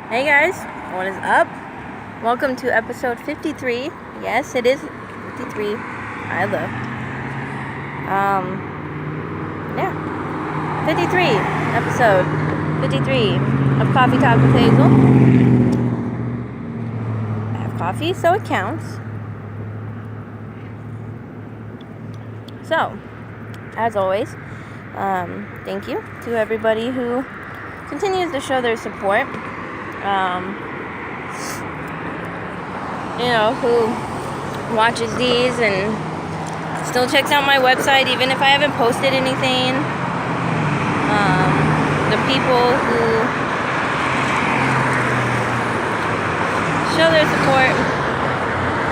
Hey guys, what is up? Welcome to episode 53. Yes, it is 53. I love. Yeah. 53 episode 53 of Coffee Talk with Hazel. I have coffee, so it counts. So, as always, thank you to everybody who continues to show their support. Who watches these and still checks out my website even if I haven't posted anything. The people who show their support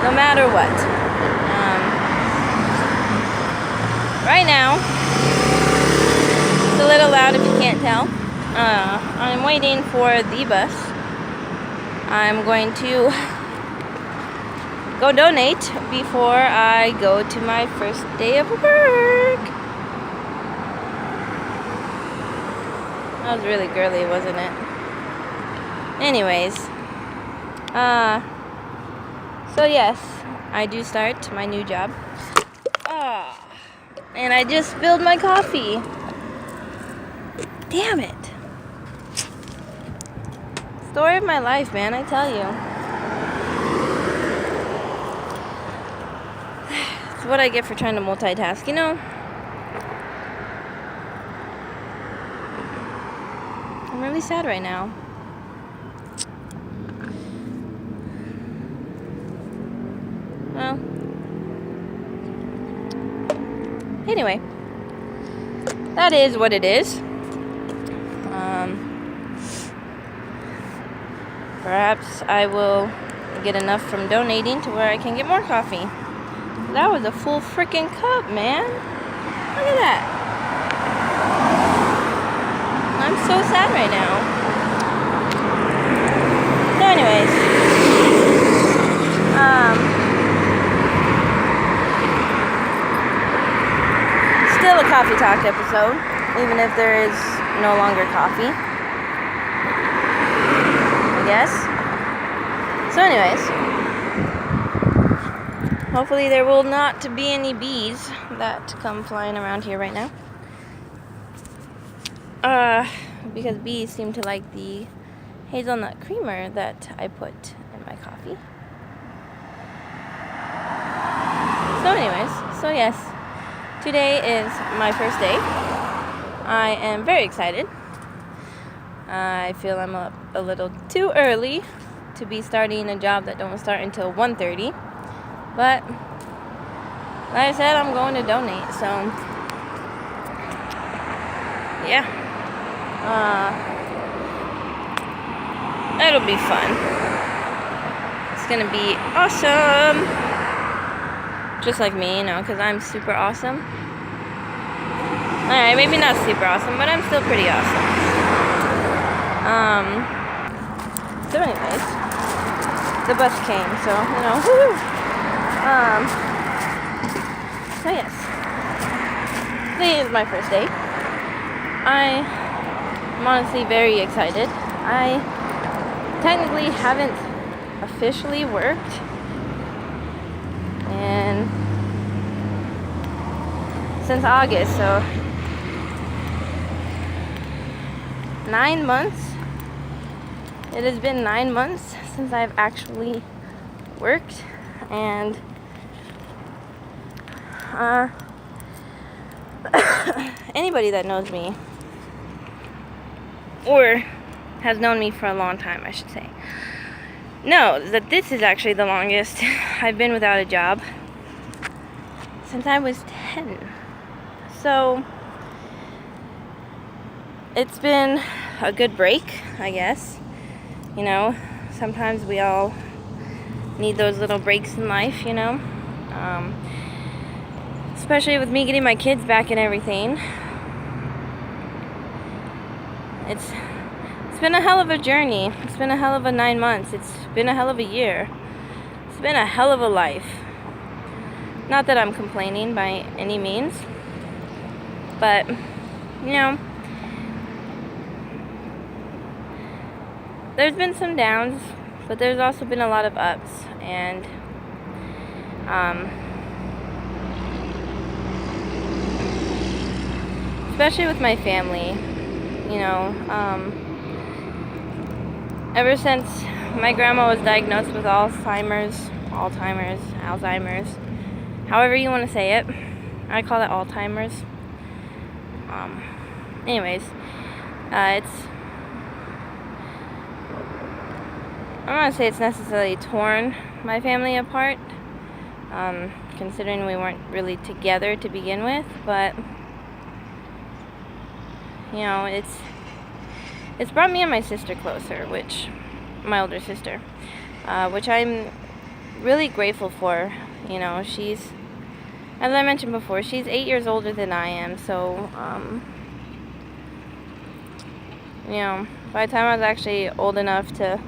no matter what. Right now, it's a little loud if you can't tell. I'm waiting for the bus. I'm going to go donate before I go to my first day of work. That was really girly, wasn't it? Anyways, so yes, I do start my new job. And I just spilled my coffee. Damn it. Story of my life, man, I tell you. It's what I get for trying to multitask, you know? I'm really sad right now. Well, anyway, that is what it is. Perhaps I will get enough from donating to where I can get more coffee. That was a full freaking cup, man. Look at that. I'm so sad right now. So anyways. Still a coffee talk episode, even if there is no longer coffee. Yes. So anyways, hopefully there will not be any bees that come flying around here right now. Because bees seem to like the hazelnut creamer that I put in my coffee. So anyways, so yes, today is my first day. I am very excited. I feel I'm up a little too early to be starting a job that don't start until 1:30. But, like I said, I'm going to donate, so, yeah. It'll be fun. It's gonna be awesome. Just like me, because I'm super awesome. Alright, maybe not super awesome, but I'm still pretty awesome. So anyways, the bus came, so, woo! So yes, today is my first day. I'm honestly very excited. I technically haven't officially worked and since August, so 9 months. It has been 9 months since I've actually worked, and anybody that knows me, or has known me for a long time, I should say, knows that this is actually the longest I've been without a job since I was 10. So it's been a good break, I guess. Sometimes we all need those little breaks in life, especially with me getting my kids back and everything. It's been a hell of a journey. It's been a hell of a 9 months. It's been a hell of a year. It's been a hell of a life. Not that I'm complaining by any means, but there's been some downs, but there's also been a lot of ups, and especially with my family, you know, ever since my grandma was diagnosed with Alzheimer's, however you want to say it. I call it Alzheimer's. Anyways, I don't want to say it's necessarily torn my family apart, considering we weren't really together to begin with, but, you know, it's brought me and my sister closer, my older sister, which I'm really grateful for. You know, she's, as I mentioned before, she's 8 years older than I am, so, you know, by the time I was actually old enough to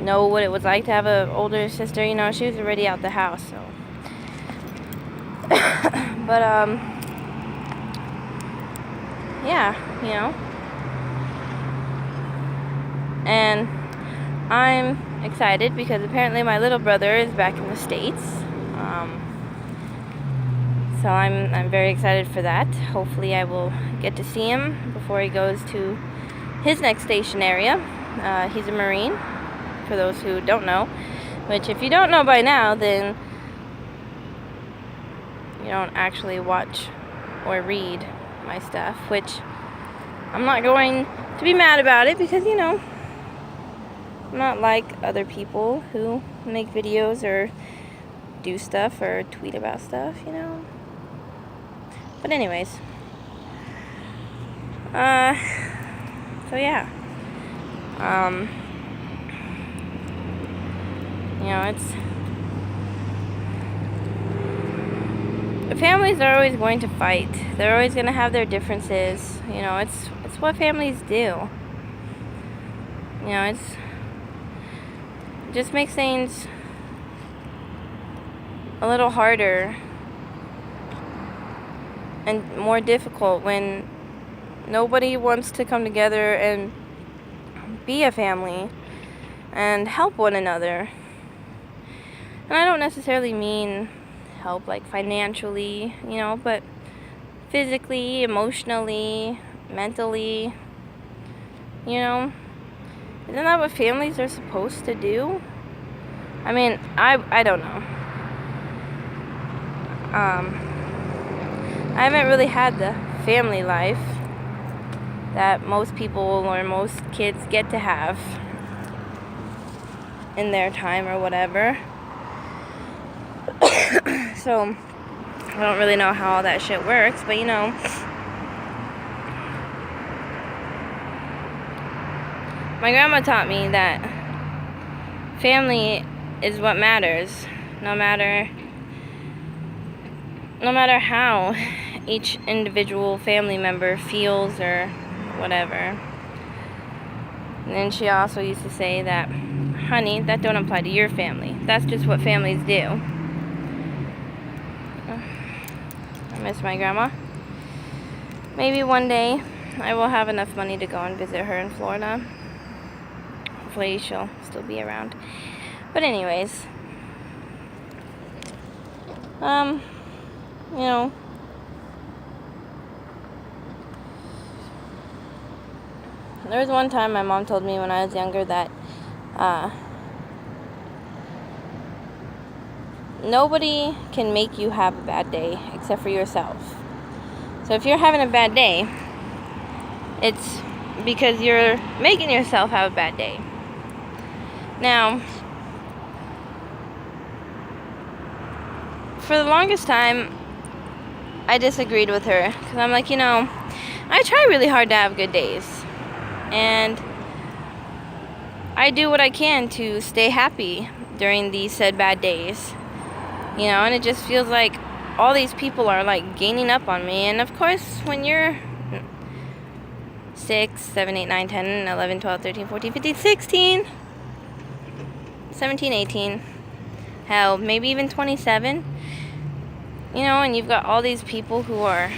know what it was like to have an older sister, you know, she was already out the house, so. But, yeah, you know. And I'm excited because apparently my little brother is back in the States. So I'm very excited for that. Hopefully I will get to see him before he goes to his next station area. He's a Marine, for those who don't know. Which, if you don't know by now, then you don't actually watch or read my stuff. Which, I'm not going to be mad about it because, you know, I'm not like other people who make videos or do stuff or tweet about stuff, you know. But anyways, so yeah, you know, families are always going to fight. They're always going to have their differences. You know, it's what families do. You know, it just makes things a little harder and more difficult when nobody wants to come together and be a family and help one another. And I don't necessarily mean help like financially, you know, but physically, emotionally, mentally, you know. Isn't that what families are supposed to do? I mean, I don't know. I haven't really had the family life that most people or most kids get to have in their time or whatever. So, I don't really know how all that shit works, but you know, my grandma taught me that family is what matters, no matter how each individual family member feels or whatever. And then she also used to say that, honey, that don't apply to your family. That's just what families do. I miss my grandma. Maybe one day I will have enough money to go and visit her in Florida. Hopefully she'll still be around. But anyways, you know, there was one time my mom told me when I was younger that nobody can make you have a bad day except for yourself. So if you're having a bad day, it's because you're making yourself have a bad day. Now, for the longest time, I disagreed with her because I'm like, you know, I try really hard to have good days, and I do what I can to stay happy during these said bad days, you know, and it just feels like all these people are like gaining up on me. And of course, when you're 6, 7, 8, 9, 10, 11, 12, 13, 14, 15, 16, 17, 18, hell, maybe even 27, you know, and you've got all these people who are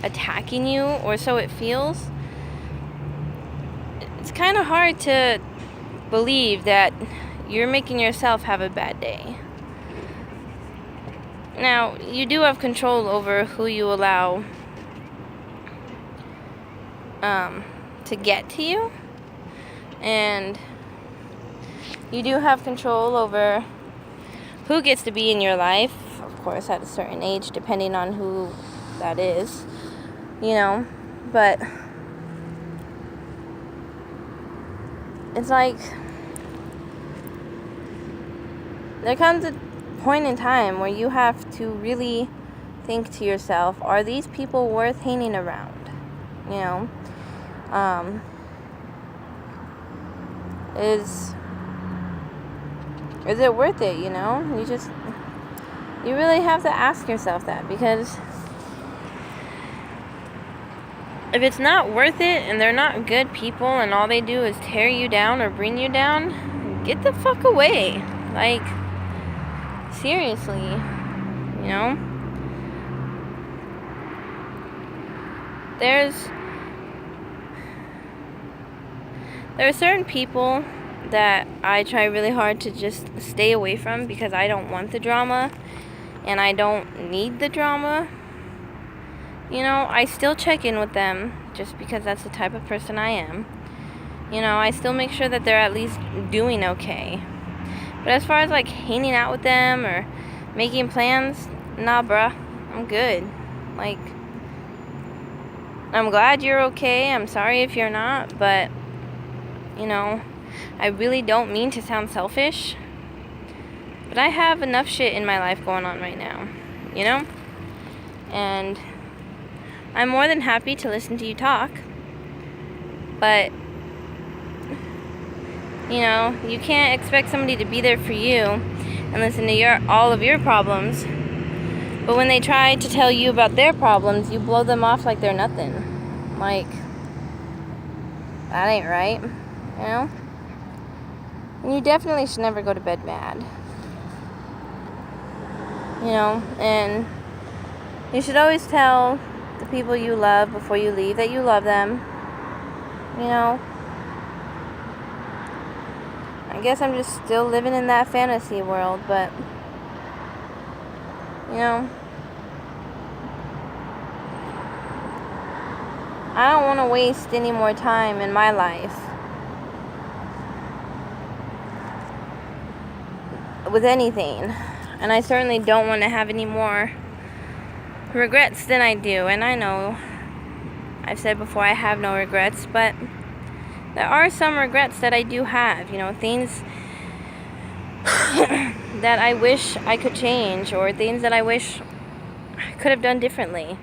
attacking you, or so it feels. It's kind of hard to believe that you're making yourself have a bad day. Now, you do have control over who you allow to get to you, and you do have control over who gets to be in your life, of course, at a certain age, depending on who that is, but it's like there comes a point in time where you have to really think to yourself, are these people worth hanging around? Is it worth it? You really have to ask yourself that, because if it's not worth it and they're not good people and all they do is tear you down or bring you down, get the fuck away. Like, seriously, there are certain people that I try really hard to just stay away from because I don't want the drama and I don't need the drama. I still check in with them just because that's the type of person I am. I still make sure that they're at least doing okay. But as far as like hanging out with them or making plans, nah, bruh, I'm good. Like, I'm glad you're okay. I'm sorry if you're not, but I really don't mean to sound selfish, but I have enough shit in my life going on right now, and I'm more than happy to listen to you talk, but you can't expect somebody to be there for you and listen to all of your problems, but when they try to tell you about their problems, you blow them off like they're nothing. Like, that ain't right, And you definitely should never go to bed mad. And you should always tell the people you love before you leave that you love them. I guess I'm just still living in that fantasy world, but I don't want to waste any more time in my life with anything, and I certainly don't want to have any more regrets than I do. And I know I've said before I have no regrets, but there are some regrets that I do have, things that I wish I could change, or things that I wish I could have done differently.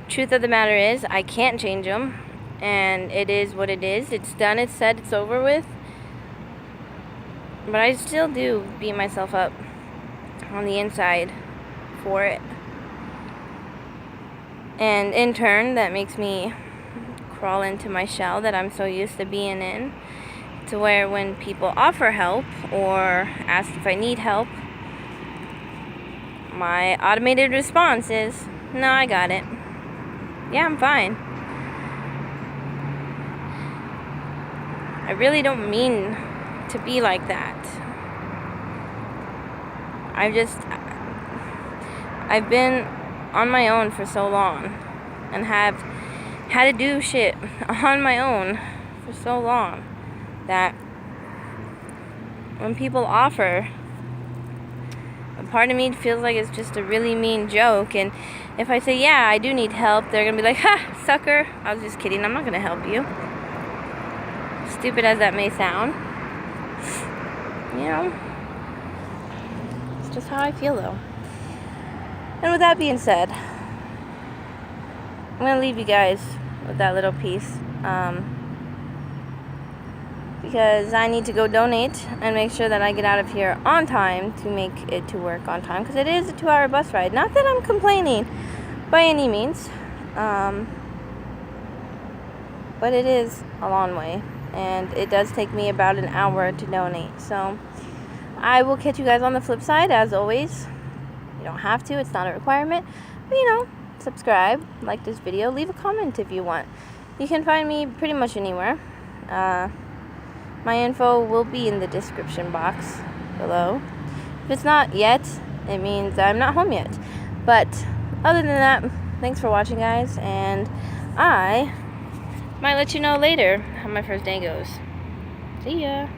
Truth of the matter is, I can't change them, and it is what it is. It's done, it's said, it's over with. But I still do beat myself up on the inside for it. And in turn, that makes me crawl into my shell that I'm so used to being in, to where when people offer help or ask if I need help, my automated response is, no, I got it. Yeah, I'm fine. I really don't mean to be like that. I've been on my own for so long and have had to do shit on my own for so long that when people offer, a part of me feels like it's just a really mean joke, and if I say, yeah, I do need help, they're gonna be like, ha, sucker, I was just kidding, I'm not gonna help you. Stupid as that may sound. It's just how I feel, though. And with that being said, I'm gonna leave you guys with that little piece, because I need to go donate and make sure that I get out of here on time to make it to work on time, because it is a 2-hour bus ride. Not that I'm complaining by any means, but it is a long way, and it does take me about an hour to donate. So I will catch you guys on the flip side. As always, you don't have to, it's not a requirement, but subscribe, like this video, leave a comment if you want. You can find me pretty much anywhere. My info will be in the description box below. If it's not yet, it means I'm not home yet. But other than that, thanks for watching, guys, and I might let you know later how my first day goes. See ya.